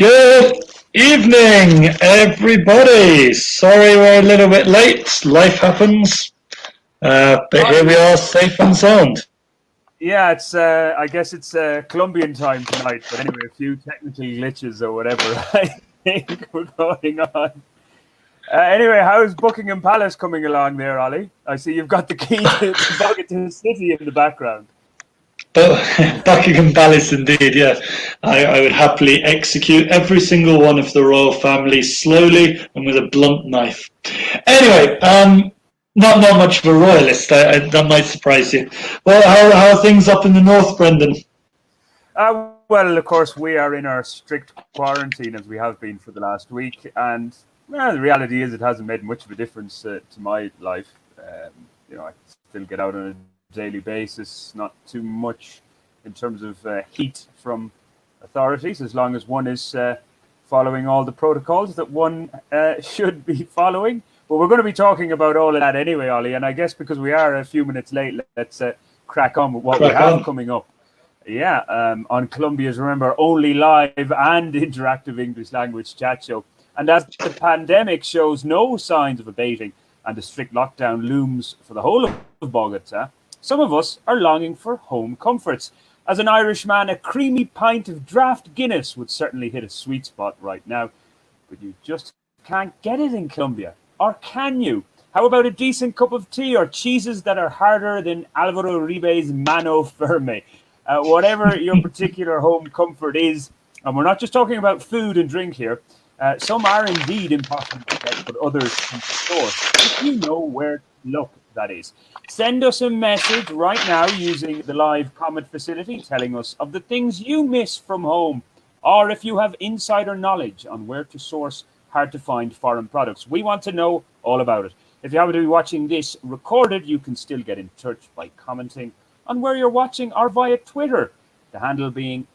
Good evening, everybody. Sorry we're a little bit late. Life happens. But here we are, safe and sound. Yeah, it's. I guess it's Colombian time tonight. But anyway, a few technical glitches or whatever I think we're going on. Anyway, how's Buckingham Palace coming along there, Ollie? I see you've got the key to Bogotá City in the background. Buckingham Palace, indeed, yeah. I would happily execute every single one of the royal family slowly and with a blunt knife. Anyway, not much of a royalist. That might surprise you. Well, how are things up in the north, Brendan? Well, of course, we are in our strict quarantine as we have been for the last week, and the reality is it hasn't made much of a difference to my life. I still get out on a daily basis, not too much in terms of heat from authorities, as long as one is following all the protocols that one should be following. But we're going to be talking about all of that anyway, Ollie, and I guess because we are a few minutes late, let's crack on with what we have coming up. Yeah, on Colombia's, remember, only live and interactive English language chat show. And as the pandemic shows no signs of abating and the strict lockdown looms for the whole of Bogotá, some of us are longing for home comforts. As an Irishman, a creamy pint of draft Guinness would certainly hit a sweet spot right now. But you just can't get it in Colombia. Or can you? How about a decent cup of tea or cheeses that are harder than Álvaro Uribe's Mano Firme? Whatever your particular home comfort is, and we're not just talking about food and drink here, some are indeed impossible to get, but others can be sourced. If you know where to look, that is. Send us a message right now using the live comment facility telling us of the things you miss from home, or if you have insider knowledge on where to source hard to find foreign products. We want to know all about it. If you happen to be watching this recorded, you can still get in touch by commenting on where you're watching or via Twitter, the handle being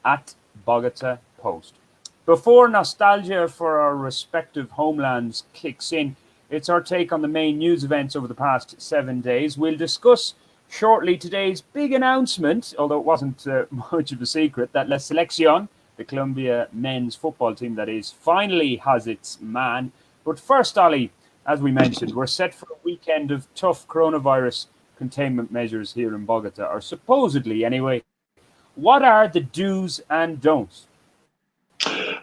@BogotáPost. Before nostalgia for our respective homelands kicks in, it's our take on the main news events over the past 7 days. We'll discuss shortly today's big announcement, although it wasn't much of a secret, that La Selección, the Colombia men's football team that is, finally has its man. But first, Ollie, as we mentioned, we're set for a weekend of tough coronavirus containment measures here in Bogotá, or supposedly anyway. What are the do's and don'ts?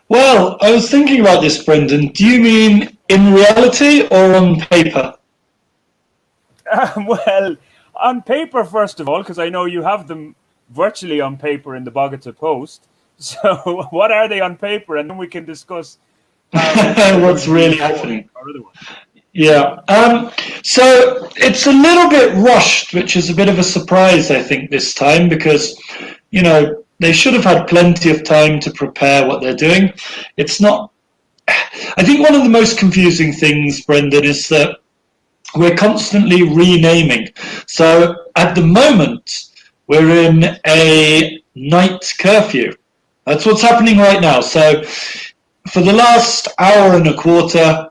Well, I was thinking about this, Brendan. Do you mean in reality or on paper? Well, on paper, first of all, because I know you have them virtually on paper in the Bogotá Post. So what are they on paper? And then we can discuss what's really happening. Yeah. So it's a little bit rushed, which is a bit of a surprise, I think, this time, because, they should have had plenty of time to prepare what they're doing. It's not... I think one of the most confusing things, Brendan, is that we're constantly renaming. So at the moment, we're in a night curfew. That's what's happening right now. So for the last hour and a quarter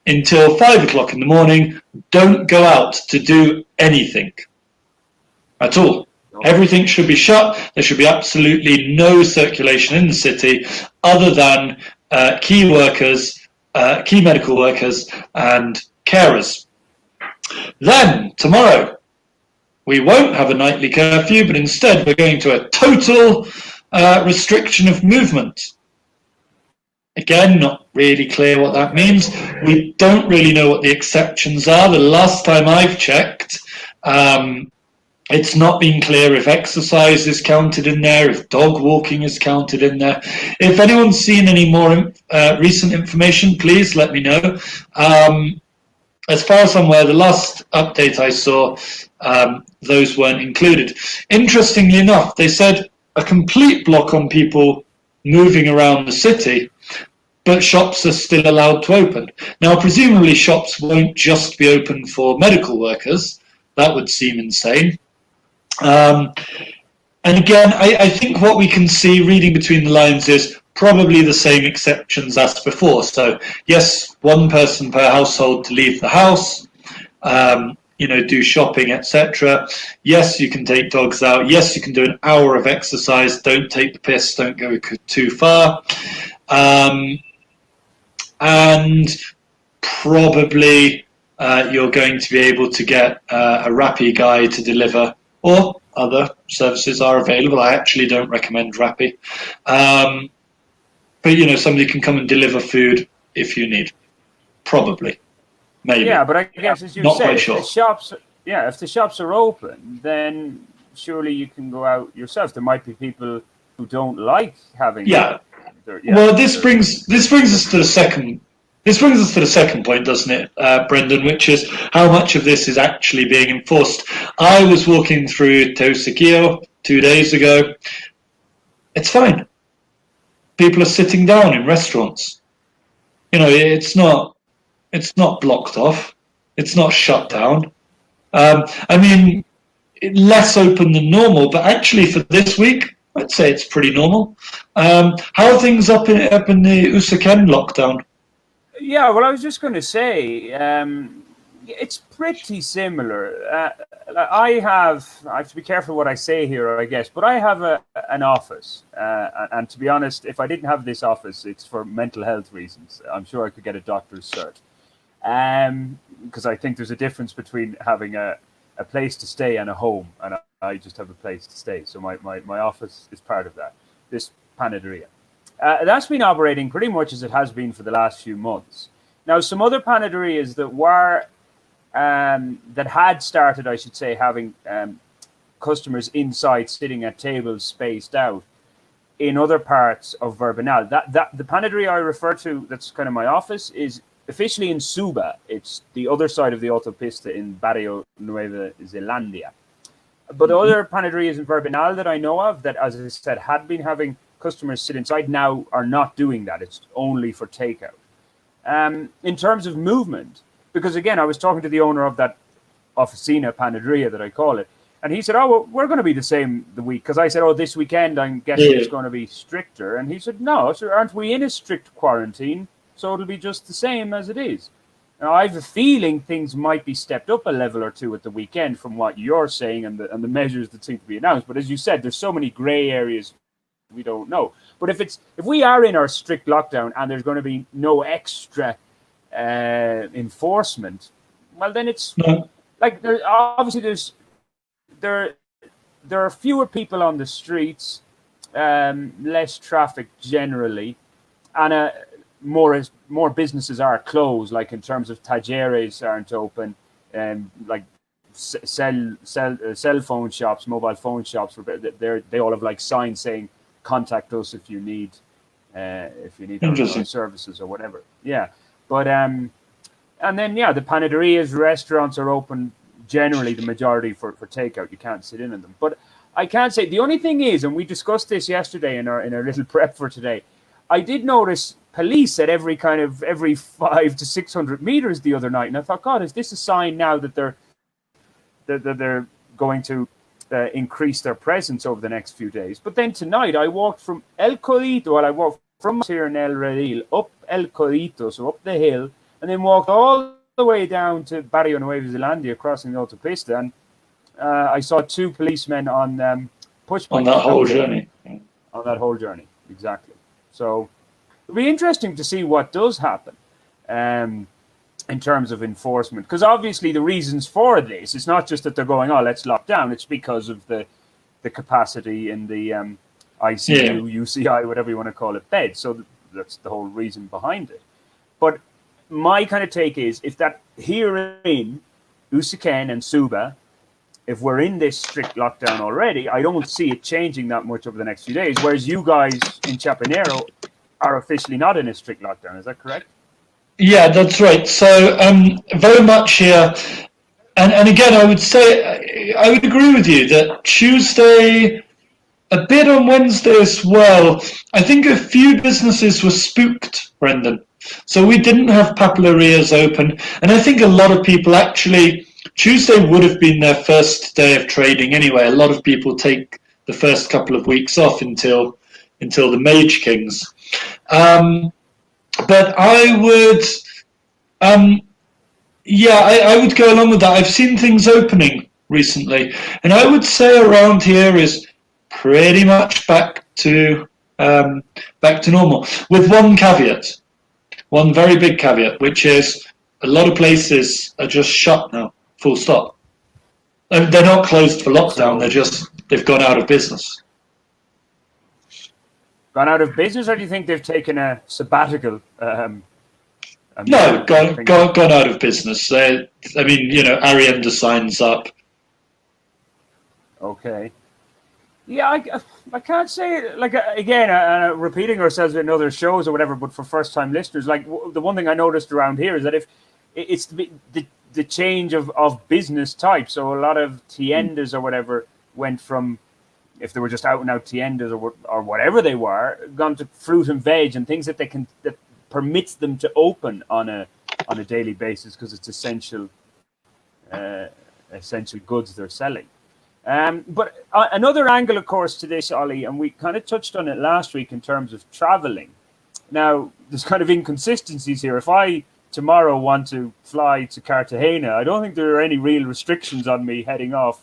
until 5 o'clock in the morning, don't go out to do anything at all. Everything should be shut. There should be absolutely no circulation in the city other than key workers, key medical workers and carers. Then tomorrow, we won't have a nightly curfew, but instead we're going to a total restriction of movement. Again, not really clear what that means. We don't really know what the exceptions are. The last time I've checked, it's not been clear if exercise is counted in there, if dog walking is counted in there. If anyone's seen any more recent information, please let me know. As far as I'm aware, the last update I saw, those weren't included. Interestingly enough, they said a complete block on people moving around the city, but shops are still allowed to open. Now, presumably shops won't just be open for medical workers. That would seem insane. And again, I think what we can see reading between the lines is probably the same exceptions as before. So yes, one person per household to leave the house, do shopping, etc. Yes, you can take dogs out. Yes, you can do an hour of exercise. Don't take the piss. Don't go too far. And probably you're going to be able to get a Rappi guy to deliver, or other services are available. I actually don't recommend Rappi. But, somebody can come and deliver food if you need. Probably. Maybe. Yeah, but I guess, as you Not said, quite if sure. if the shops are open, then surely you can go out yourself. There might be people who don't like having. Well, this brings us to the second. This brings us to the second point, doesn't it, Brendan? Which is how much of this is actually being enforced. I was walking through Teusaquillo 2 days ago. It's fine. People are sitting down in restaurants. It's not blocked off. It's not shut down. Less open than normal, but actually for this week, I'd say it's pretty normal. How are things up in the Usaken lockdown? Yeah, well, I was just going to say, it's pretty similar. I have to be careful what I say here, I guess, but I have an office. And to be honest, if I didn't have this office, it's for mental health reasons. I'm sure I could get a doctor's cert. Because I think there's a difference between having a place to stay and a home. And I just have a place to stay. So my office is part of that, this panaderia. That's been operating pretty much as it has been for the last few months. Now, some other panaderias that were that had started, I should say, having customers inside sitting at tables spaced out in other parts of Verbenal. That the panaderia I refer to, that's kind of my office, is officially in Suba. It's the other side of the autopista in Barrio Nueva Zelandia. But other panaderias in Verbenal that I know of that, as I said, had been having customers sit inside now are not doing that. It's only for takeout. In terms of movement, because again, I was talking to the owner of that Oficina Panaderia that I call it, and he said, well, we're going to be the same the week. Because I said, this weekend, I'm guessing it's going to be stricter. And he said, no, sir, aren't we in a strict quarantine? So it'll be just the same as it is. Now, I have a feeling things might be stepped up a level or two at the weekend from what you're saying and the measures that seem to be announced. But as you said, there's so many grey areas we don't know. But if we are in our strict lockdown and there's going to be no extra enforcement, well, then it's like there are fewer people on the streets, less traffic generally, and more businesses are closed. Like in terms of tajeres aren't open, and like cell phone shops, mobile phone shops, they all have like signs saying, contact us if you need our services or whatever. Yeah, but and then the panaderias, restaurants are open generally, the majority for takeout. You can't sit in them. But I can't say, the only thing is, and we discussed this yesterday in our little prep for today, I did notice police at every 500 to 600 meters the other night, and I thought, God, is this a sign now that they're going to increase their presence over the next few days? But then tonight I walked from El Codito, I walked from here in El Redil up El Codito, so up the hill, and then walked all the way down to Barrio Nueva Zelandia, crossing the autopista, and I saw two policemen on push bikes. On that whole journey. On that whole journey, exactly. So it'll be interesting to see what does happen in terms of enforcement, because obviously the reasons for this, it's not just that they're going, let's lock down, it's because of the capacity in the ICU, UCI, whatever you want to call it, bed. So that's the whole reason behind it. But my kind of take is, if that here in Usaken and Suba, if we're in this strict lockdown already, I don't see it changing that much over the next few days, whereas you guys in Chapinero are officially not in a strict lockdown. Is that correct? Yeah, that's right. So very much here, and again, I would say, I would agree with you that Tuesday, a bit on Wednesday as well, I think a few businesses were spooked, Brendan. So we didn't have papelerias open, and I think a lot of people actually, Tuesday would have been their first day of trading anyway. A lot of people take the first couple of weeks off until the Mage Kings. But I would, I would go along with that. I've seen things opening recently, and I would say around here is pretty much back to back to normal. With one caveat, one very big caveat, which is a lot of places are just shut now, full stop. They're not closed for lockdown, they've gone out of business. Gone out of business, or do you think they've taken a sabbatical? No, gone out of business. Arienda signs up. Okay. Yeah, I can't say, like, again, repeating ourselves in other shows or whatever, but for first-time listeners, like, the one thing I noticed around here is that if it's the change of business type, so a lot of tiendas or whatever went from, if they were just out-and-out tiendas or whatever they were, gone to fruit and veg and things that permits them to open on a daily basis because it's essential goods they're selling. But another angle, of course, to this, Ollie, and we kind of touched on it last week in terms of traveling. Now, there's kind of inconsistencies here. If I tomorrow want to fly to Cartagena, I don't think there are any real restrictions on me heading off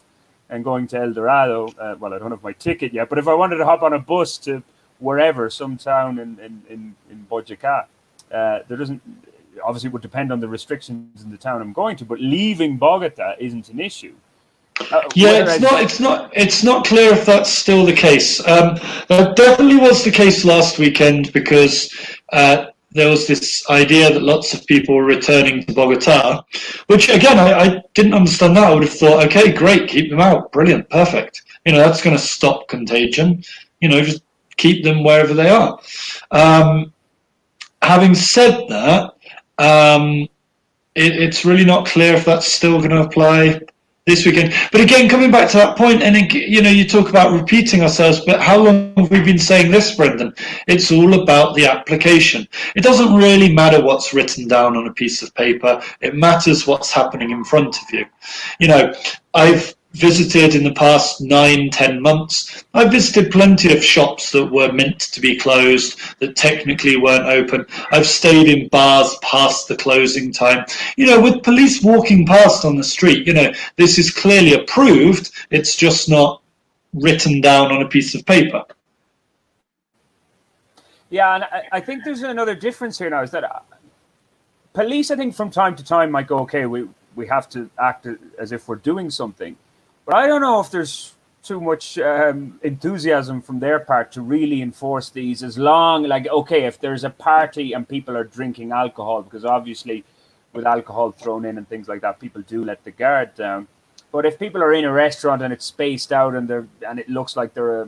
and going to El Dorado. Well, I don't have my ticket yet, but if I wanted to hop on a bus to wherever, some town in Boyacá, there doesn't. Obviously, it would depend on the restrictions in the town I'm going to, but leaving Bogotá isn't an issue. It's not clear if that's still the case. That definitely was the case last weekend because there was this idea that lots of people were returning to Bogotá, which again I didn't understand that. I would have thought, okay, great, keep them out, brilliant, perfect. That's going to stop contagion. Just keep them wherever they are. Having said that, it's really not clear if that's still going to apply this weekend. But again, coming back to that point, and you talk about repeating ourselves, but how long have we been saying this, Brendan? It's all about the application. It doesn't really matter what's written down on a piece of paper. It matters what's happening in front of you. I've visited in the past 9-10 months. I've visited plenty of shops that were meant to be closed, that technically weren't open. I've stayed in bars past the closing time. With police walking past on the street, this is clearly approved. It's just not written down on a piece of paper. Yeah, and I think there's another difference here now, is that police, I think, from time to time might go, okay, we have to act as if we're doing something. But I don't know if there's too much enthusiasm from their part to really enforce these, as long, like, okay, if there's a party and people are drinking alcohol, because obviously with alcohol thrown in and things like that, people do let the guard down. But if people are in a restaurant and it's spaced out and it looks like they're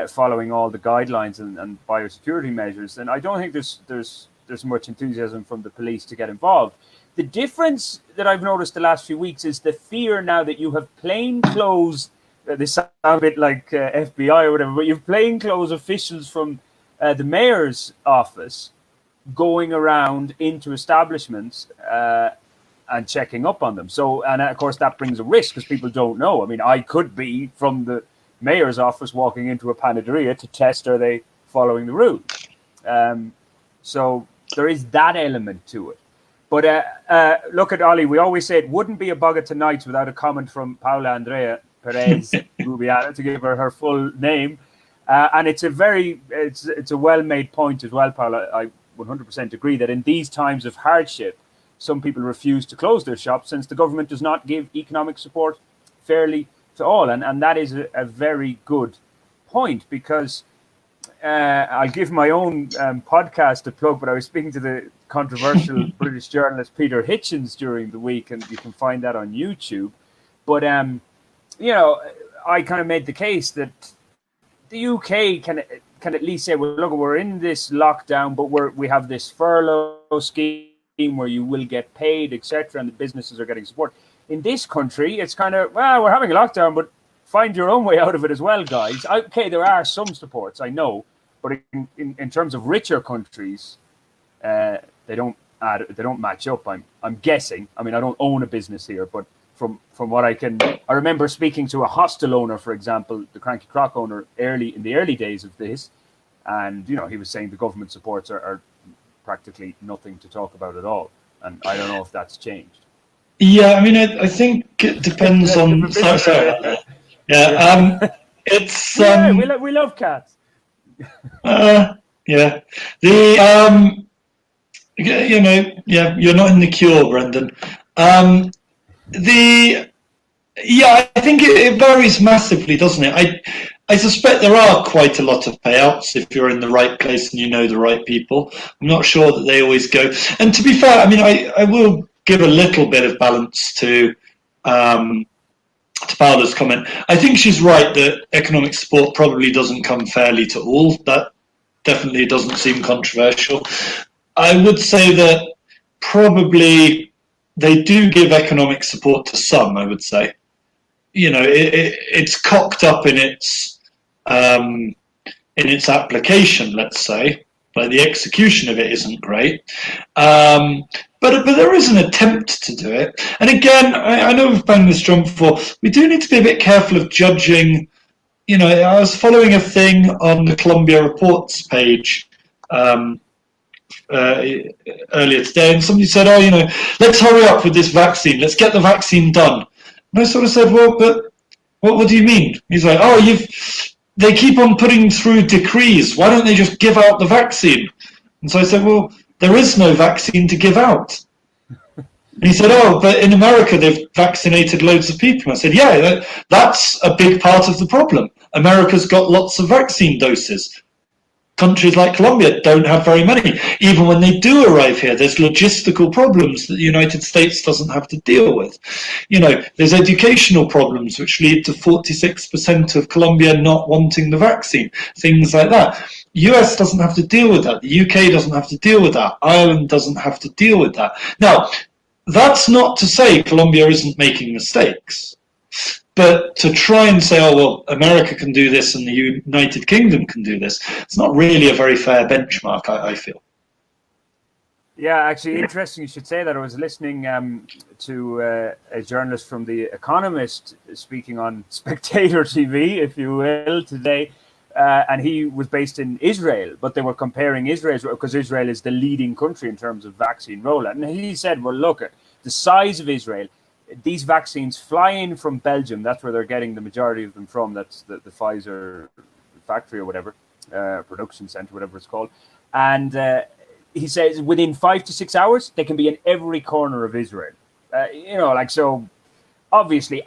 following all the guidelines and biosecurity measures, then I don't think there's much enthusiasm from the police to get involved. The difference that I've noticed the last few weeks is the fear now that you have plainclothes, they sound a bit like FBI or whatever, but you have plainclothes officials from the mayor's office going around into establishments and checking up on them. So, and of course that brings a risk because people don't know. I mean, I could be from the mayor's office walking into a panaderia to test, are they following the rules? So there is that element to it. But look at Ollie, we always say it wouldn't be a Bogotá Nights without a comment from Paula Andrea Perez Rubiana, to give her full name. And it's a well-made point as well, Paula. I 100% agree that in these times of hardship, some people refuse to close their shops since the government does not give economic support fairly to all. And that is a very good point, because I'll give my own podcast a plug, but I was speaking to the controversial British journalist Peter Hitchens during the week, and you can find that on YouTube. But, I kind of made the case that the UK can at least say, well, look, we're in this lockdown, but we have this furlough scheme where you will get paid, etc., and the businesses are getting support. In this country, it's kind of, well, we're having a lockdown, but find your own way out of it as well, guys. Okay, there are some supports, I know, but in terms of richer countries, they don't match up. I'm guessing. I mean, I don't own a business here, but from what I remember speaking to a hostel owner, for example, the Cranky Croc owner, in the early days of this, and he was saying the government supports are practically nothing to talk about at all, and I don't know if that's changed. Yeah, I mean, I think it depends on. Sorry. Yeah, it's. We love cats. Yeah. You're not in the cure, Brendan. I think it varies massively, doesn't it? I suspect there are quite a lot of payouts if you're in the right place and you know the right people. I'm not sure that they always go. And to be fair, I mean, I will give a little bit of balance to Paola's comment. I think she's right that economic support probably doesn't come fairly to all. That definitely doesn't seem controversial. I would say that probably they do give economic support to some, I would say. It's cocked up in its application, let's say, but the execution of it isn't great. But there is an attempt to do it. And again, I know we've banged this drum before. We do need to be a bit careful of judging. I was following a thing on the Colombia Reports page earlier today, and somebody said, let's hurry up with this vaccine. Let's get the vaccine done. And I sort of said, well, but what do you mean? He's like, they keep on putting through decrees. Why don't they just give out the vaccine? And so I said, well, there is no vaccine to give out. And he said, but in America they've vaccinated loads of people. And I said, yeah, that's a big part of the problem. America's got lots of vaccine doses. Countries like Colombia don't have very many. Even when they do arrive here, there's logistical problems that the United States doesn't have to deal with. There's educational problems which lead to 46% of Colombia not wanting the vaccine, things like that. US doesn't have to deal with that. The UK doesn't have to deal with that. Ireland doesn't have to deal with that. Now, that's not to say Colombia isn't making mistakes. But to try and say, America can do this and the United Kingdom can do this, it's not really a very fair benchmark, I feel. Yeah, actually, interesting you should say that. I was listening to a journalist from The Economist speaking on Spectator TV, if you will, today. And he was based in Israel, but they were comparing Israel because Israel is the leading country in terms of vaccine rollout. And he said, well, look, at the size of Israel, these vaccines fly in from Belgium. That's where they're getting the majority of them from. That's the Pfizer factory or whatever, production center, whatever it's called. And he says within 5 to 6 hours, they can be in every corner of Israel. So obviously,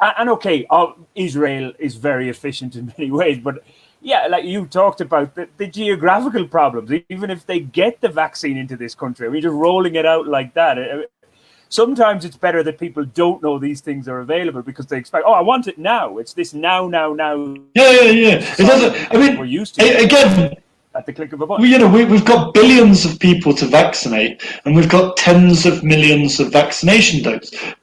Israel is very efficient in many ways, but yeah, like you talked about the geographical problems. Even if they get the vaccine into this country, we're just rolling it out like that. Sometimes it's better that people don't know these things are available because they expect, I want it now. It's this now. Yeah. It doesn't. I mean, we're used to again at the click of a button. We've got billions of people to vaccinate, and we've got tens of millions of vaccination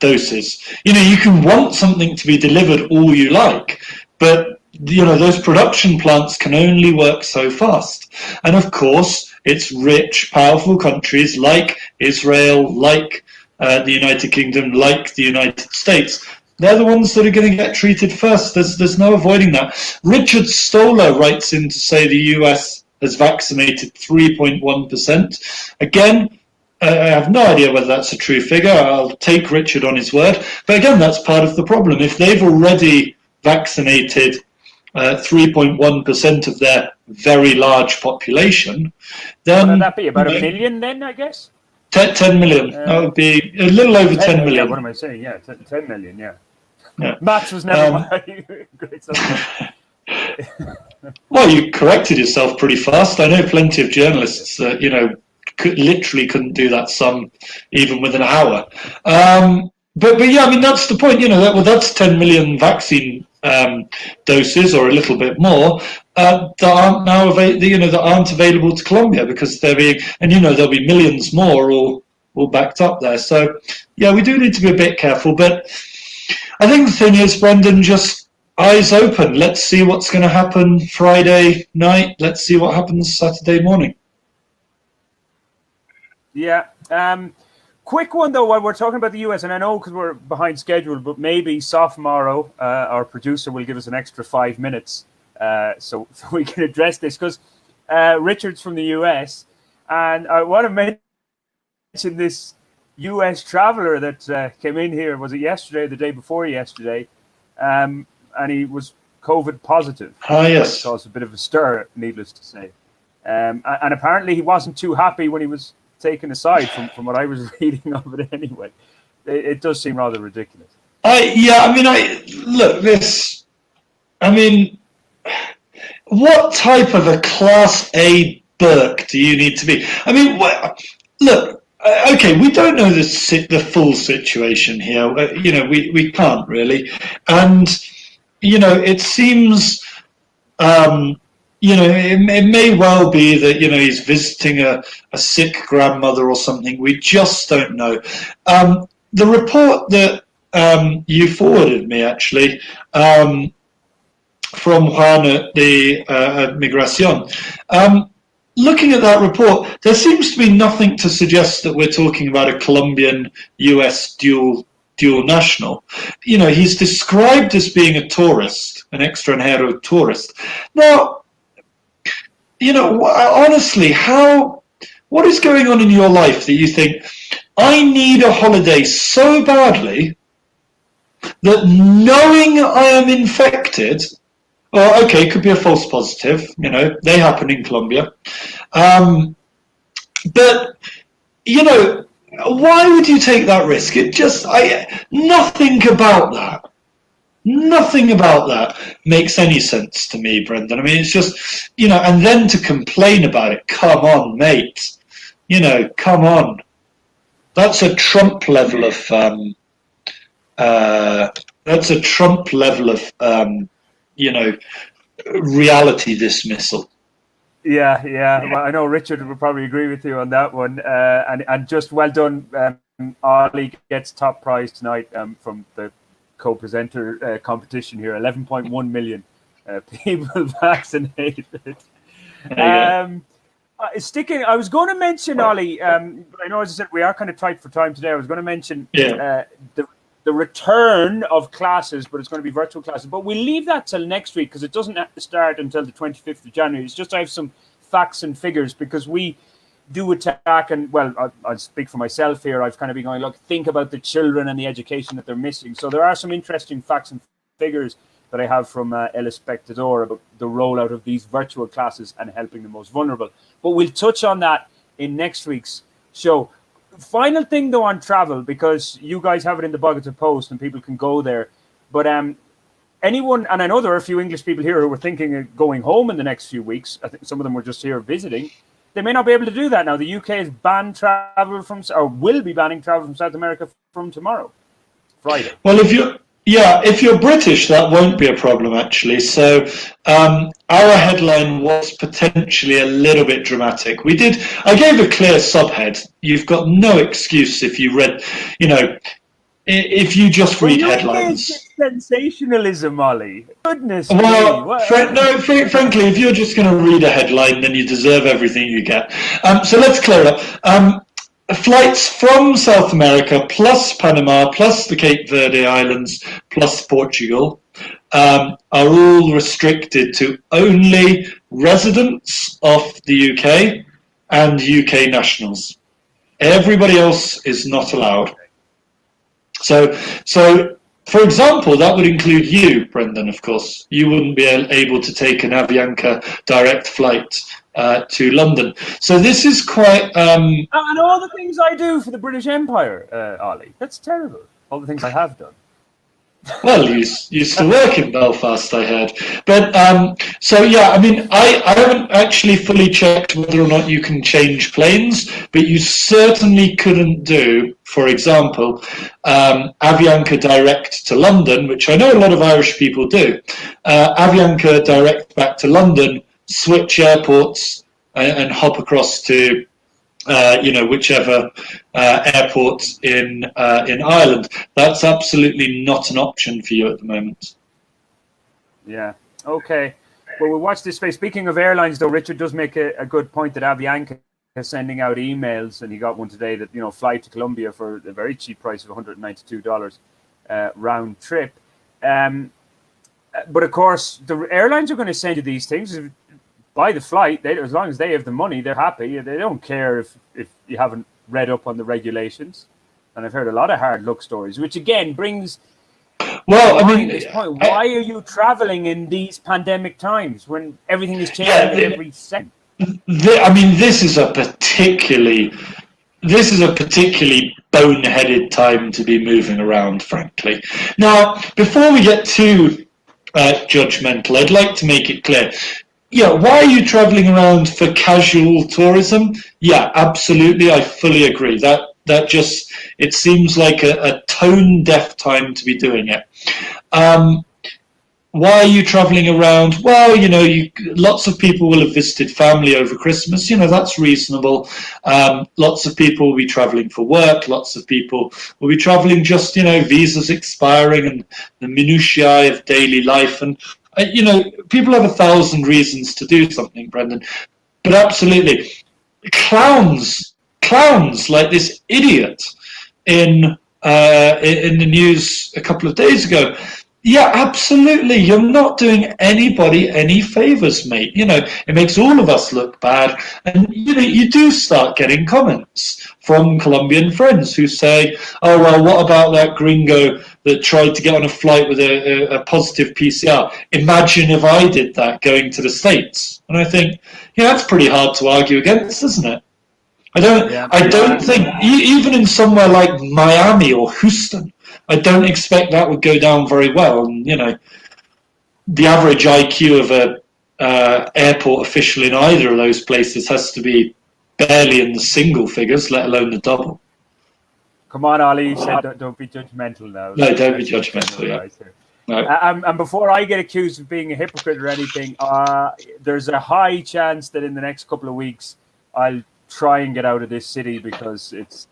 doses. You can want something to be delivered all you like, but those production plants can only work so fast. And of course, it's rich, powerful countries like Israel, like the United Kingdom, like the United States. They're the ones that are going to get treated first. There's no avoiding that. Richard Stoller writes in to say the US has vaccinated 3.1%. Again, I have no idea whether that's a true figure. I'll take Richard on his word. But again, that's part of the problem. If they've already vaccinated 3.1% of their very large population, then... Would that be about a million then, I guess? 10 million. That would be a little over 10 million. Yeah, what am I saying? Yeah, 10 million, yeah. Maths was never my great subject. Well, you corrected yourself pretty fast. I know plenty of journalists that, literally couldn't do that sum even with an hour. But yeah, I mean, that's the point, that's 10 million vaccine doses or a little bit more that aren't now that aren't available to Colombia because they're being, and there'll be millions more all backed up there. So yeah, we do need to be a bit careful. But I think the thing is, Brendan, just eyes open. Let's see what's going to happen Friday night. Let's see what happens Saturday morning. Yeah. Quick one, though, while we're talking about the US, and I know because we're behind schedule, but maybe Sophomoro, our producer, will give us an extra 5 minutes so we can address this, because Richard's from the US, and I want to mention this US traveler that came in here, was it yesterday or the day before yesterday, and he was COVID positive. Yes. It caused a bit of a stir, needless to say. And apparently he wasn't too happy when he was taken aside from what I was reading of it anyway. It does seem rather ridiculous. What type of a Class A Burke do you need to be? I mean, look, okay, we don't know the full situation here. We can't really. And, it seems, it may well be that, he's visiting a sick grandmother or something. We just don't know. The report that you forwarded me, actually, from Juan at the Migración. Looking at that report, there seems to be nothing to suggest that we're talking about a Colombian-US dual national. He's described as being a tourist, an extranjero tourist. Now, honestly, what is going on in your life that you think, I need a holiday so badly that knowing I am infected, or okay, it could be a false positive, they happen in Colombia. But, why would you take that risk? Nothing about that makes any sense to me, Brendan. I mean, it's just, and then to complain about it, come on, mate. Come on. That's a Trump level of, reality dismissal. Yeah. Well, I know Richard would probably agree with you on that one. And just well done. Ollie gets top prize tonight from the co-presenter competition here. 11.1 million people vaccinated. I was going to mention, Ollie, I know, as I said, we are kind of tight for time today. I was going to mention the return of classes, but it's going to be virtual classes. But we'll leave that till next week because it doesn't start until the 25th of January. It's just I have some facts and figures because we do attack, and well, I'll speak for myself here. I've kind of been going, look, think about the children and the education that they're missing. So there are some interesting facts and figures that I have from El Espectador about the rollout of these virtual classes and helping the most vulnerable. But we'll touch on that in next week's show. Final thing, though, on travel, because you guys have it in the Bogotá Post and people can go there. But anyone, and I know there are a few English people here who were thinking of going home in the next few weeks. I think some of them were just here visiting. They may not be able to do that now. The UK has banned travel will be banning travel from South America from tomorrow, Friday. Well, if you're British, that won't be a problem, actually. So our headline was potentially a little bit dramatic. I gave a clear subhead. You've got no excuse if you read, if you just read headlines. Sensationalism, Ollie. Goodness me. Frankly, if you're just going to read a headline, then you deserve everything you get. So let's clear it up. Flights from South America, plus Panama, plus the Cape Verde Islands, plus Portugal, are all restricted to only residents of the UK and UK nationals. Everybody else is not allowed. So, for example, that would include you, Brendan, of course. You wouldn't be able to take an Avianca direct flight to London. So this is quite... And all the things I do for the British Empire, Ollie, that's terrible. All the things I have done. Well, you used to work in Belfast, I heard. But, I haven't actually fully checked whether or not you can change planes, but you certainly couldn't do, for example, Avianca direct to London, which I know a lot of Irish people do. Avianca direct back to London, switch airports and hop across to whichever airport in Ireland. That's absolutely not an option for you at the moment. Yeah. Okay. Well, we'll watch this space. Speaking of airlines, though, Richard does make a good point that Avianca is sending out emails, and he got one today that fly to Colombia for a very cheap price of $192 round trip. But of course, the airlines are going to send you these things. Buy the flight. As long as they have the money, they're happy. They don't care if you haven't read up on the regulations. And I've heard a lot of hard luck stories, which again brings Well, I mean, why are you traveling in these pandemic times when everything is changing every second? I mean, this is a particularly boneheaded time to be moving around, frankly. Now, before we get too judgmental, I'd like to make it clear. Yeah, why are you traveling around for casual tourism? Yeah, absolutely, I fully agree. That just, it seems like a tone-deaf time to be doing it. Why are you traveling around? Well, lots of people will have visited family over Christmas. That's reasonable. Lots of people will be traveling for work. Lots of people will be traveling just, visas expiring and the minutiae of daily life. And, people have 1,000 reasons to do something, Brendan. But absolutely, clowns like this idiot in the news a couple of days ago. Yeah, absolutely. You're not doing anybody any favors, mate. It makes all of us look bad. And, you do start getting comments from Colombian friends who say, oh, well, what about that gringo that tried to get on a flight with a positive PCR? Imagine if I did that going to the States. And I think, that's pretty hard to argue against, isn't it? I don't think, even in somewhere like Miami or Houston, I don't expect that would go down very well. And, the average IQ of a airport official in either of those places has to be barely in the single figures, let alone the double. Come on, Ali, you said don't be judgmental now. No, don't be judgmental, yeah. No. And before I get accused of being a hypocrite or anything, there's a high chance that in the next couple of weeks I'll try and get out of this city because it's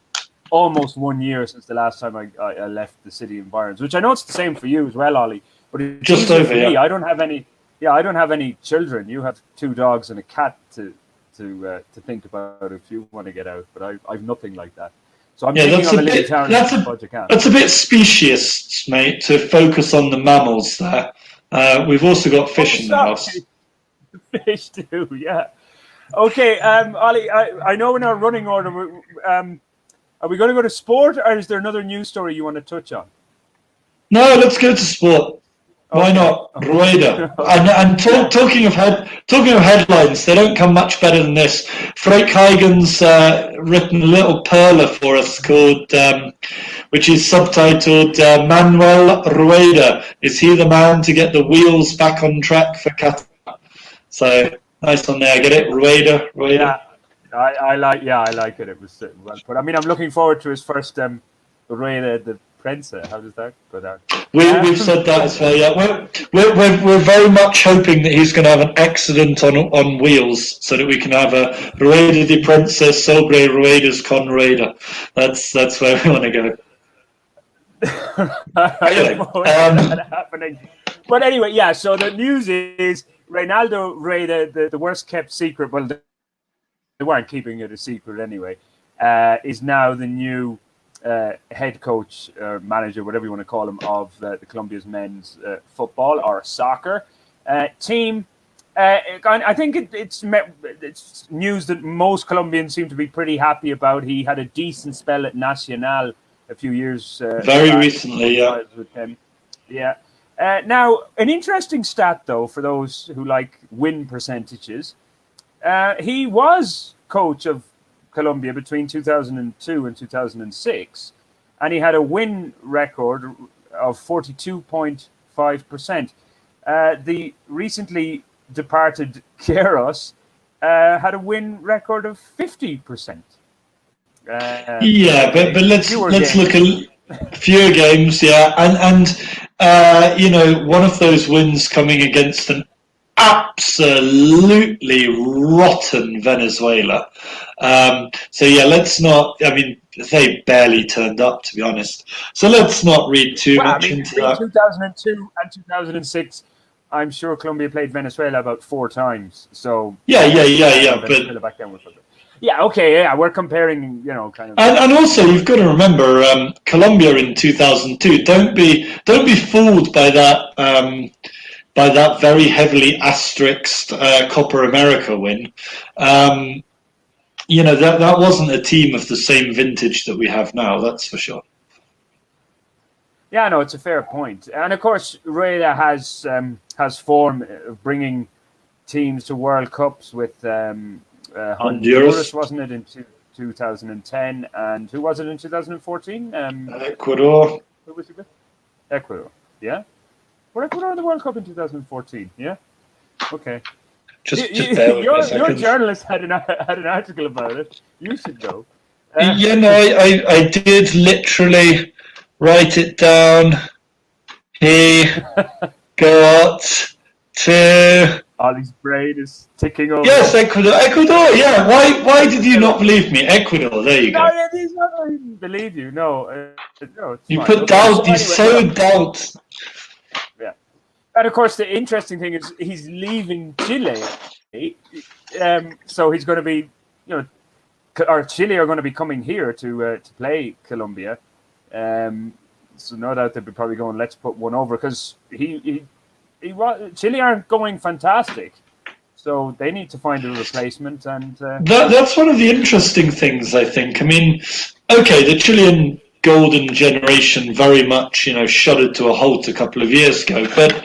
almost 1 year since the last time I left the city environs, which I know it's the same for you as well, Ollie. But it's just over for me. Yeah. I don't have any children. You have 2 dogs and a cat to think about if you want to get out. But I've nothing like that. So I'm thinking of a little town as much as I can. That's a bit specious, mate, to focus on the mammals there. We've also got fish in the house. Fish too, yeah. Okay, Ollie, I know in our running order, are we going to go to sport, or is there another news story you want to touch on? No, let's go to sport. Why not? Rueda. And talking of headlines, they don't come much better than this. Freek Huygens written a little perler for us called, which is subtitled Manuel Rueda. Is he the man to get the wheels back on track for Qatar? So nice one there. Get it, Rueda. Yeah, I like it. It was well put. I mean, I'm looking forward to his first Rueda the Prince. How does that go down? We've said that as well. Yeah, we're very much hoping that he's going to have an accident on wheels, so that we can have a Rueda de Princess sobre Ruedas con Rueda. That's where we want to go. I don't know what's happening. But anyway, yeah. So the news is Reinaldo Rueda, the worst kept secret. Well, they weren't keeping it a secret anyway. Is now the new head coach or manager, whatever you want to call him, of the Colombia's men's football or soccer team. I think it's news that most Colombians seem to be pretty happy about. He had a decent spell at Nacional a few years very recently, yeah. With him. Yeah. Now, an interesting stat, though, for those who like win percentages. He was coach of Colombia between 2002 and 2006, and he had a win record of 42.5%. The recently departed Queiroz had a win record of 50%. Yeah, but let's look at fewer games, yeah, and one of those wins coming against an absolutely rotten Venezuela. So yeah, let's not. I mean, they barely turned up, to be honest. So let's not read too much into that. 2002 and 2006, I'm sure Colombia played Venezuela about 4 times. So yeah. But back then was yeah, okay, yeah, we're comparing, kind of. And also, you've got to remember, Colombia in 2002. Don't be fooled by that. By that very heavily asterisked Copa America win. That wasn't a team of the same vintage that we have now, that's for sure. Yeah, no, it's a fair point. And of course, Rueda has form of bringing teams to World Cups with Honduras, wasn't it, in 2010, and who was it in 2014? Ecuador. Who was it with? Ecuador. Yeah, were Ecuador in the World Cup in 2014? Yeah. Okay. Just bear with me a second. Your journalist had an article about it. You should know. I did literally write it down. He got to. Ollie's brain is ticking over. Yes, Ecuador. Yeah. Why did you not believe me? Ecuador. There you go. No, I didn't believe you. No, no. You put doubt. You sowed doubt. Yeah. And of course, the interesting thing is he's leaving Chile. So he's going to be, or Chile are going to be coming here to play Colombia. So no doubt they'll be probably going, let's put one over, because Chile aren't going fantastic. So they need to find a replacement. And that's one of the interesting things, I think. I mean, okay, the Chilean golden generation very much, shuddered to a halt a couple of years ago. But,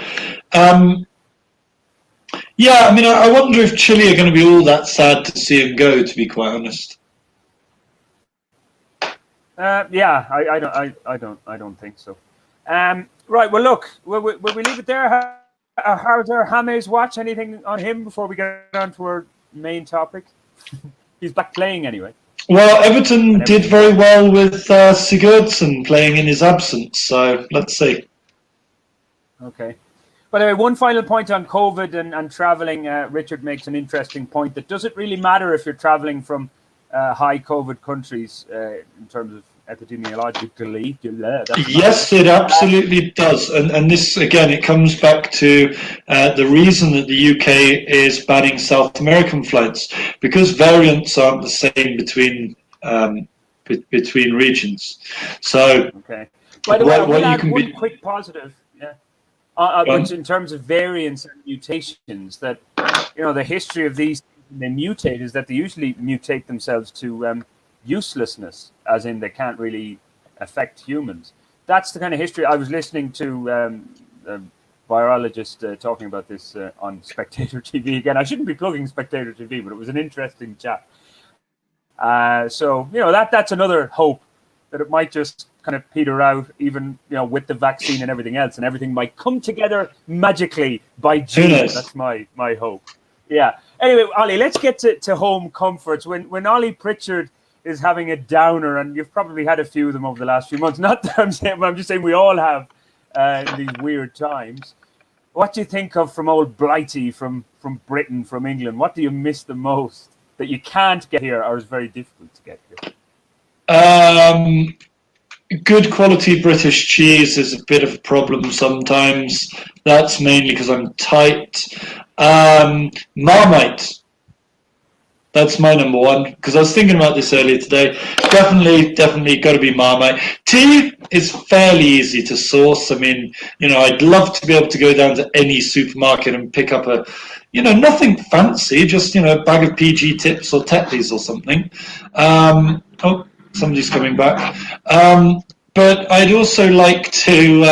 yeah, I mean, I wonder if Chile are going to be all that sad to see him go, to be quite honest. Yeah, I don't think so. Right, well, look, will we leave it there? How's our James watch? Anything on him before we get on to our main topic? He's back playing anyway. Well, Everton did very well with Sigurdsson playing in his absence, so let's see. Okay. By the way, one final point on COVID and travelling. Richard makes an interesting point that does it really matter if you're travelling from high COVID countries in terms of epidemiologically? Yes, it absolutely does. And this, again, it comes back to the reason that the UK is banning South American flights, because variants aren't the same between regions. So, okay. By the way, I will add one quick positive. Yeah. Which in terms of variants and mutations, that the history of these, they mutate, is that they usually mutate themselves to uselessness, as in they can't really affect humans. That's the kind of history. I was listening to a virologist talking about this on Spectator TV again. I shouldn't be plugging Spectator TV, but it was an interesting chat. So that's another hope, that it might just kind of peter out, even with the vaccine and everything else, and everything might come together magically by June. That's my hope. Yeah. Anyway, Ollie, let's get to home comforts. When Ollie Pritchard is having a downer, and you've probably had a few of them over the last few months. Not that I'm saying, but I'm just saying we all have in these weird times. What do you think of from old Blighty, from Britain, from England? What do you miss the most that you can't get here, or is very difficult to get here? Good quality British cheese is a bit of a problem sometimes. That's mainly because I'm tight. Marmite. That's my number one, because I was thinking about this earlier today. Definitely got to be Marmite. Tea is fairly easy to source. I mean, I'd love to be able to go down to any supermarket and pick up a, nothing fancy, just, a bag of PG Tips or Tetleys or something. Oh, somebody's coming back. But I'd also like to,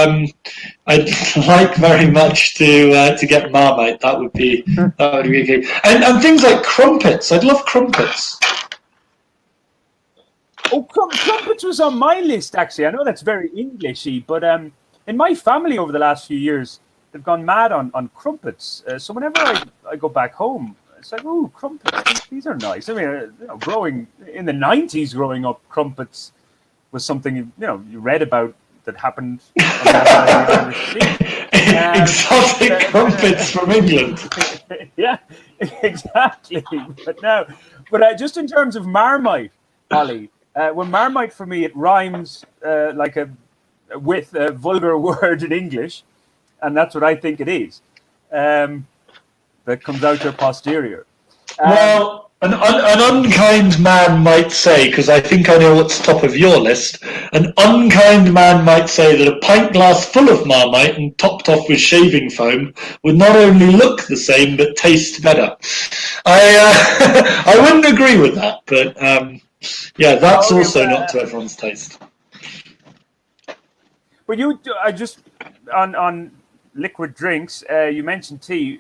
I'd like very much to get Marmite. That would be okay. And things like crumpets. I'd love crumpets. Oh, crumpets was on my list, actually. I know that's very Englishy, but in my family over the last few years, they've gone mad on crumpets. So whenever I go back home, it's like, oh, crumpets, these are nice. I mean, growing in the 90s, growing up, crumpets was something you read about that happened. Exotic crumpets from England. Yeah, exactly. But just in terms of Marmite, Ollie, when Marmite for me, it rhymes with a vulgar word in English, and that's what I think it is. That comes out your posterior. Well, an unkind man might say, because I think I know what's top of your list, an unkind man might say that a pint glass full of Marmite and topped off with shaving foam would not only look the same, but taste better. I wouldn't agree with that, but yeah, that's also not to everyone's taste. But I just on liquid drinks. You mentioned tea,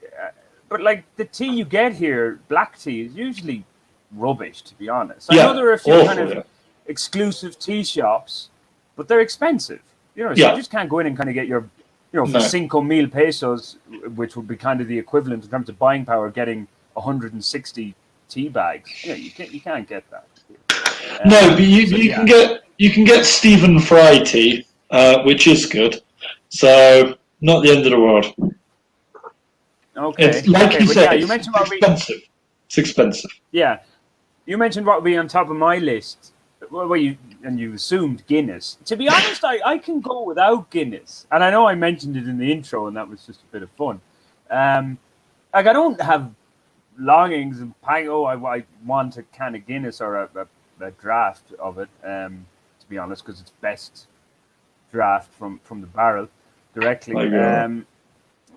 but like the tea you get here, black tea, is usually rubbish. To be honest, I know there are a few kind of exclusive tea shops, but they're expensive. You know, so you just can't go in and kind of get your, for 5,000 pesos, which would be kind of the equivalent in terms of buying power, getting 160 tea bags. You know, you can't get that. No, but you can get Stephen Fry tea, which is good. So not the end of the world. Okay. It's, like you said, you mentioned expensive. It's expensive. Yeah. You mentioned what would be on top of my list. Well, you assumed Guinness. To be honest, I can go without Guinness. And I know I mentioned it in the intro, and that was just a bit of fun. Like, I don't have longings and I want a can of Guinness or a draft of it, to be honest, because it's best draft from the barrel directly.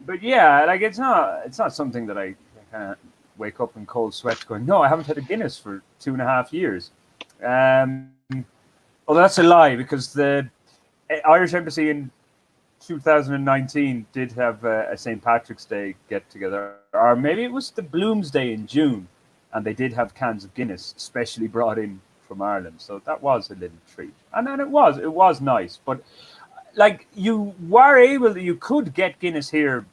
But yeah, like it's not something that I kind of wake up in cold sweats going, no, I haven't had a Guinness for 2.5 years. Well, that's a lie, because the Irish Embassy in 2019 did have a St. Patrick's Day get together, or maybe it was the Bloomsday in June, and they did have cans of Guinness specially brought in from Ireland. So that was a little treat, and then it was nice. But like you could get Guinness here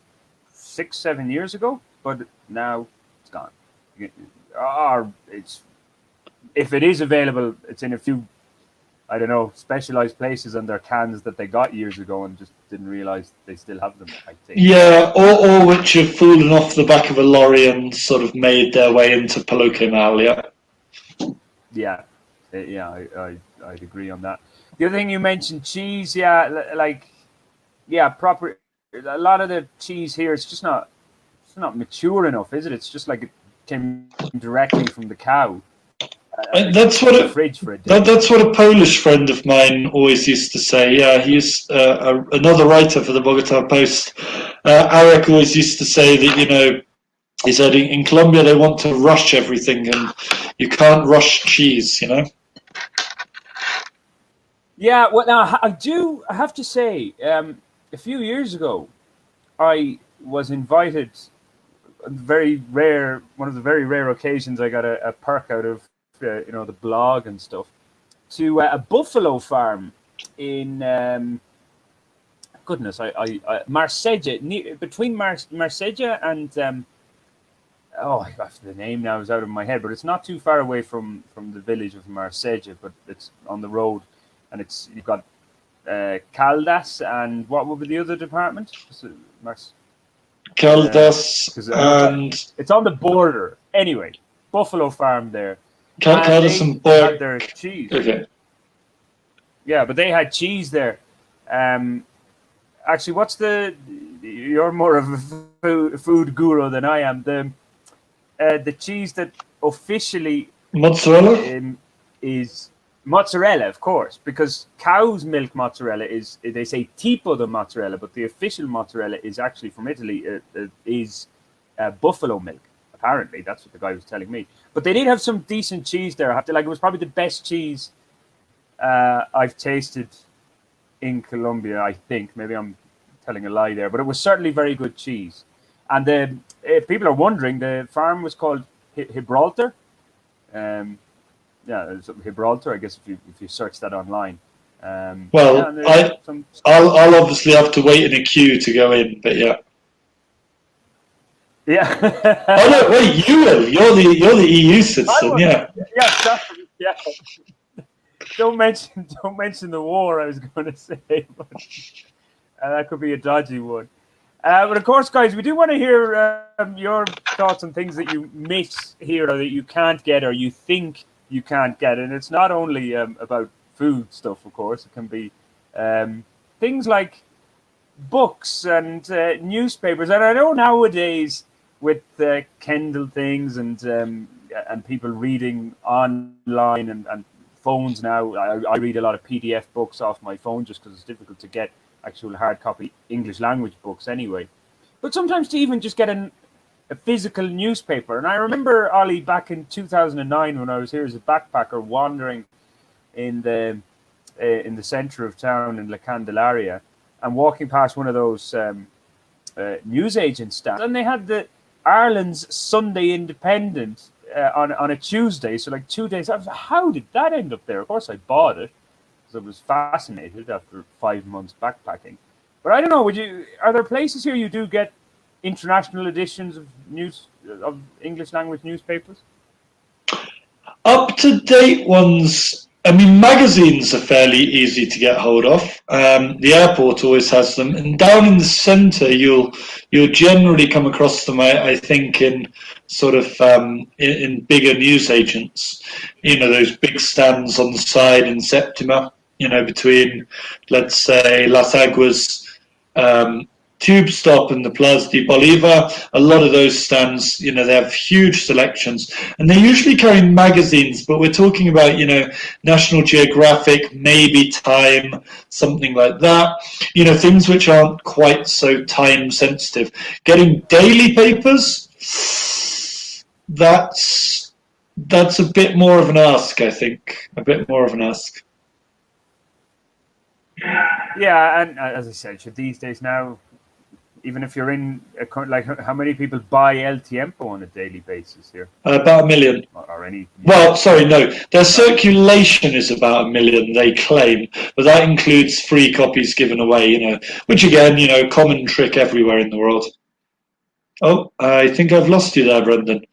6-7 years ago, but now it's gone. Or if it is available, it's in a few, I don't know, specialized places and their cans that they got years ago and just didn't realize they still have them, I think. Yeah, or which have fallen off the back of a lorry and sort of made their way into Paloquinal, Yeah, I'd agree on that. The other thing you mentioned, cheese, proper. A lot of the cheese here, it's not mature enough, is it? It's just like it came directly from the cow. That's what a Polish friend of mine always used to say. Yeah, he's another writer for the Bogotá Post. Arek always used to say that, he said in Colombia they want to rush everything, and you can't rush cheese, Yeah, well, now I have to say, a few years ago, I was invited. One of the very rare occasions I got a perk out of, the blog and stuff, to a buffalo farm in Marsella, between Marsella and I got the name now is out of my head, but it's not too far away from the village of Marsella, but it's on the road, and you've got Caldas, and what would be the other department? Caldas, and it's on the border. Anyway, buffalo farm there. Caldas and they had their cheese. Okay. Yeah, but they had cheese there. Actually, you're more of a food guru than I am. The cheese that officially mozzarella is mozzarella, of course, because cow's milk mozzarella they say tipo de mozzarella, but the official mozzarella is actually from Italy. Is buffalo milk. Apparently, that's what the guy was telling me. But they did have some decent cheese there. I have to it was probably the best cheese I've tasted in Colombia. I think maybe I'm telling a lie there, but it was certainly very good cheese. And if people are wondering, the farm was called Gibraltar. It's Gibraltar, I guess, if you search that online. I'll obviously have to wait in a queue to go in, but yeah. Yeah. Oh no! Wait, you will. You're the EU citizen, yeah. Yeah. Don't mention the war. I was going to say, but that could be a dodgy one. But of course, guys, we do want to hear your thoughts on things that you miss here, or that you can't get, or you think you can't get. And it's not only about food stuff, of course. It can be things like books and newspapers. And I know nowadays with Kindle things and people reading online and phones now, I read a lot of PDF books off my phone just because it's difficult to get actual hard copy English language books anyway. But sometimes to even just get a physical newspaper. And I remember, Ollie, back in 2009 when I was here as a backpacker wandering in the in the center of town in La Candelaria, and walking past one of those newsagent stands, and they had the Ireland's Sunday Independent on a Tuesday, so like 2 days. I was like, how did that end up there? Of course, I bought it because I was fascinated after 5 months backpacking. But I don't know. Are there places here you do get international editions of English language newspapers? Up to date ones. I mean, magazines are fairly easy to get hold of. The airport always has them, and down in the centre, you'll generally come across them. I think in sort of in bigger newsagents. Those big stands on the side in Septima. Between, let's say, Las Aguas Tube Stop and the Plaza de Bolivar. A lot of those stands, they have huge selections, and they usually carry magazines, but we're talking about, National Geographic, maybe Time, something like that, things which aren't quite so time sensitive. Getting daily papers, that's a bit more of an ask, I think, a bit more of an ask. Yeah, and as I said, these days now, even if you're in how many people buy El Tiempo on a daily basis here? About 1 million. Or any? Well, sorry, no. Their circulation is about 1 million, they claim, but that includes free copies given away. Which again, common trick everywhere in the world. Oh, I think I've lost you there, Brendan.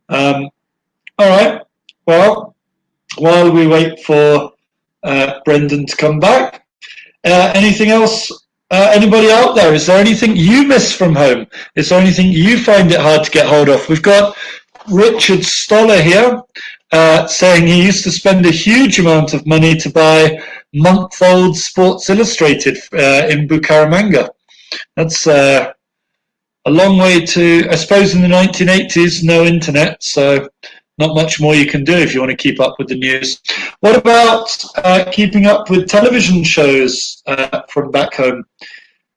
All right. Well, while we wait for Brendan to come back, anything else? Anybody out there? Is there anything you miss from home? Is there anything you find it hard to get hold of? We've got Richard Stoller here saying he used to spend a huge amount of money to buy month-old Sports Illustrated in Bucaramanga. That's a long way to, I suppose in the 1980s, no internet, so not much more you can do if you want to keep up with the news. What about keeping up with television shows from back home?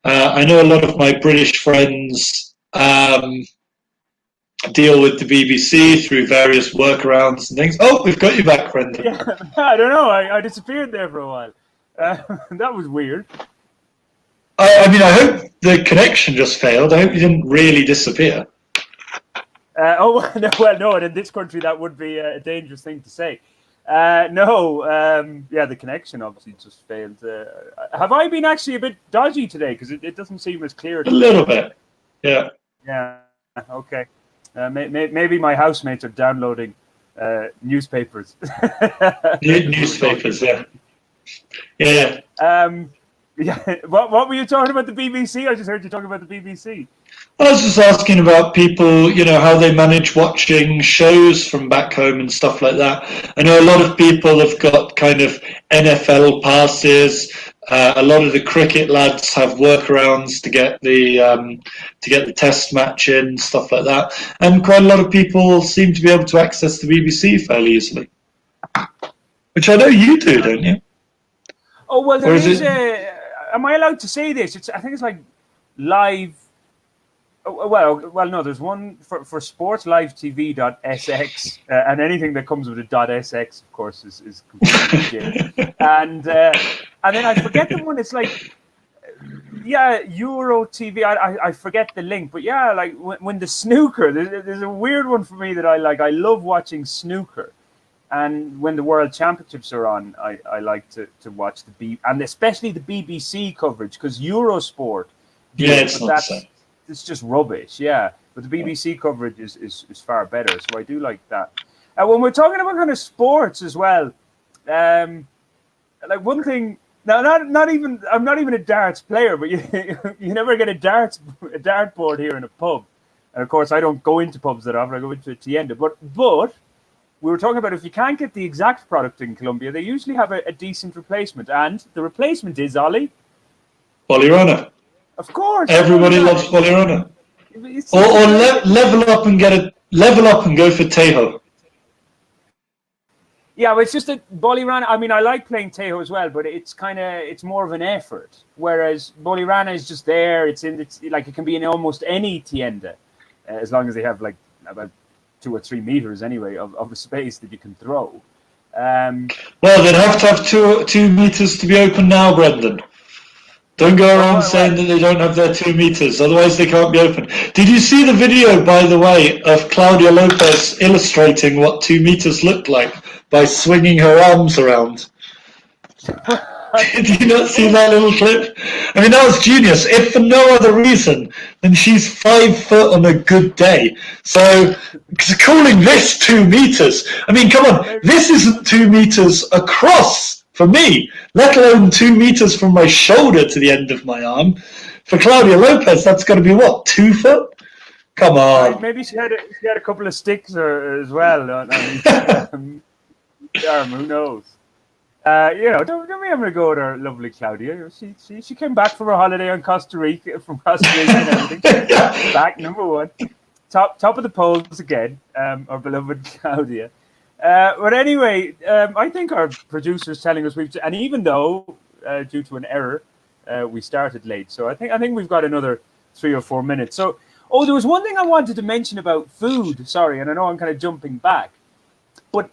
I know a lot of my British friends deal with the BBC through various workarounds and things. Oh, we've got you back, Brendan. Yeah, I don't know. I disappeared there for a while. That was weird. I mean, I hope the connection just failed. I hope you didn't really disappear. No, in this country that would be a dangerous thing to say. The connection obviously just failed. Have I been actually a bit dodgy today? Because it doesn't seem as clear. A little bit, yeah. Yeah, okay. Maybe my housemates are downloading newspapers. Newspapers, yeah. Yeah. Yeah. What were you talking about the BBC? I just heard you talking about the BBC. I was just asking about people, how they manage watching shows from back home and stuff like that. I know a lot of people have got kind of NFL passes. A lot of the cricket lads have workarounds to get the test match in, stuff like that. And quite a lot of people seem to be able to access the BBC fairly easily, which I know you do, don't you? Oh well, there is am I allowed to say this? I think it's like live. Well, no. There's one for sports live.tv.sx, and anything that comes with a .sx, of course, is completely shit. And then I forget the one. It's like, Euro TV. I forget the link, but like when the snooker. There's a weird one for me that I like. I love watching snooker, and when the World Championships are on, I like to watch and especially the BBC coverage, because Eurosport. It's just rubbish, yeah. But the BBC coverage is far better, so I do like that. When we're talking about kind of sports as well, like one thing. Now, not even I'm not even a darts player, but you never get a dart board here in a pub. And of course, I don't go into pubs that often. I go into a tienda. But we were talking about if you can't get the exact product in Colombia, they usually have a decent replacement, and the replacement is Ollie. Bolirana. Of course. Everybody loves Bolirana. Or level up and go for Tejo. Yeah, but it's just that Bolirana. I mean, I like playing Tejo as well, but it's more of an effort. Whereas Bolirana is just there. It's like it can be in almost any tienda, as long as they have like about 2 or 3 meters anyway of a space that you can throw. Well, they'd have to have 2 meters to be open now, Brendan. Don't go around saying that they don't have their 2 meters, otherwise they can't be open. Did you see the video, by the way, of Claudia Lopez illustrating what 2 meters looked like by swinging her arms around? Did you not see that little clip? I mean, that was genius. If for no other reason than she's 5 foot on a good day. So, calling this 2 meters, I mean, come on, this isn't 2 meters across for me, let alone 2 meters from my shoulder to the end of my arm. For Claudia Lopez, that's got to be what, 2 foot? Come on. Maybe she had a couple of sticks as well on the arm. Who knows? Don't be having to go with our lovely Claudia. She came back from her holiday on Costa Rica and everything. Back number one, top of the polls again. Our beloved Claudia. But anyway, I think our producer is telling us and even though due to an error, we started late. So I think we've got another 3 or 4 minutes. So there was one thing I wanted to mention about food. Sorry, and I know I'm kind of jumping back, but.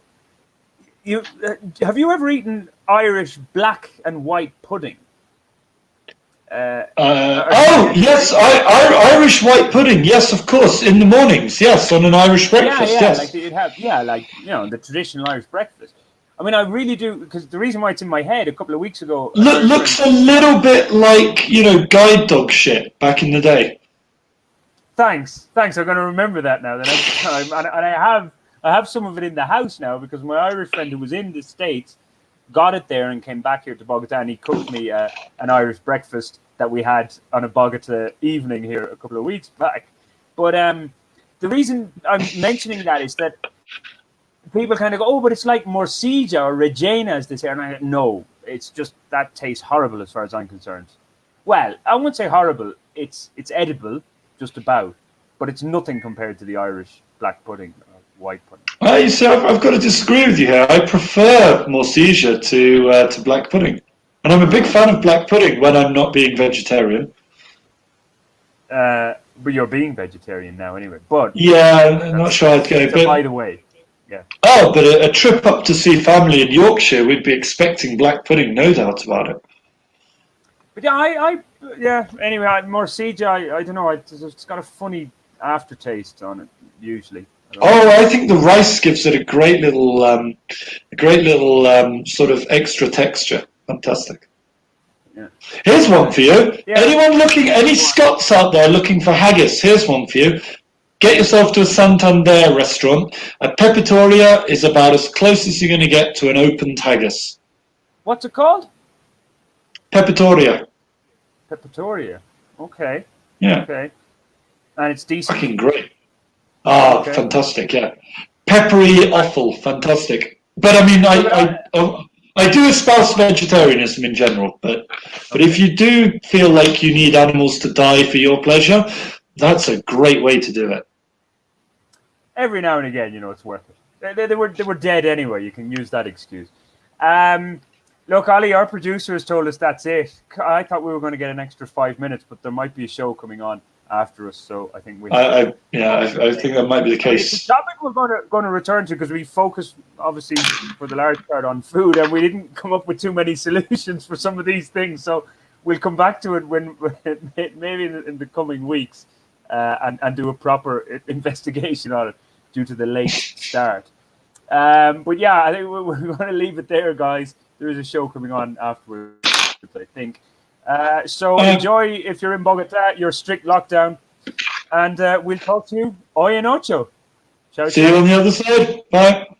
Have you ever eaten Irish black and white pudding? Yes, Irish white pudding. Yes, of course, in the mornings. Yes, on an Irish breakfast. Yes, like you'd have, the traditional Irish breakfast. I mean, I really do, because the reason why it's in my head a couple of weeks ago looks a little bit like guide dog shit back in the day. Thanks. I'm going to remember that now the next time, and I have some of it in the house now because my Irish friend who was in the States got it there and came back here to Bogotá and he cooked me an Irish breakfast that we had on a Bogotá evening here a couple of weeks back. But the reason I'm mentioning that is that people kind of go, but it's like morcilla or Regina, as they say. And I go, no, it's just that tastes horrible as far as I'm concerned. Well, I wouldn't say horrible. It's edible, just about. But it's nothing compared to the Irish black pudding. White pudding. You see, I've got to disagree with you here. I prefer morcilla to black pudding, and I'm a big fan of black pudding when I'm not being vegetarian. But you're being vegetarian now, anyway. But yeah, I'm not sure I'd go. But by the way, yeah. Oh, but a trip up to see family in Yorkshire, we'd be expecting black pudding, no doubt about it. But yeah, Anyway, morcilla, I don't know. It's got a funny aftertaste on it usually. I think the rice gives it a great little sort of extra texture. Fantastic. Yeah. Here's one for you. Yeah. Any Scots out there looking for haggis? Here's one for you. Get yourself to a Santander restaurant. A pepitoria is about as close as you're going to get to an opened haggis. What's it called? Pepitoria. Pepitoria. Okay. Yeah. Okay. And it's decent. Fucking great. Okay. Fantastic, yeah. Peppery offal, fantastic. But I mean, I do espouse vegetarianism in general, but if you do feel like you need animals to die for your pleasure, that's a great way to do it. Every now and again, it's worth it. They were dead anyway. You can use that excuse. Look, Ali, our producer has told us that's it. I thought we were going to get an extra 5 minutes, but there might be a show coming on after us, so I think I think that might be the case. It's a topic we're going to return to because we focused obviously for the large part on food, and we didn't come up with too many solutions for some of these things. So we'll come back to it when maybe in the coming weeks and do a proper investigation on it due to the late start. But yeah, I think we're going to leave it there, guys. There is a show coming on afterwards, I think. So enjoy if you're in Bogotá, your strict lockdown, and we'll talk to you hoy en ocho. See you on the other side. Bye.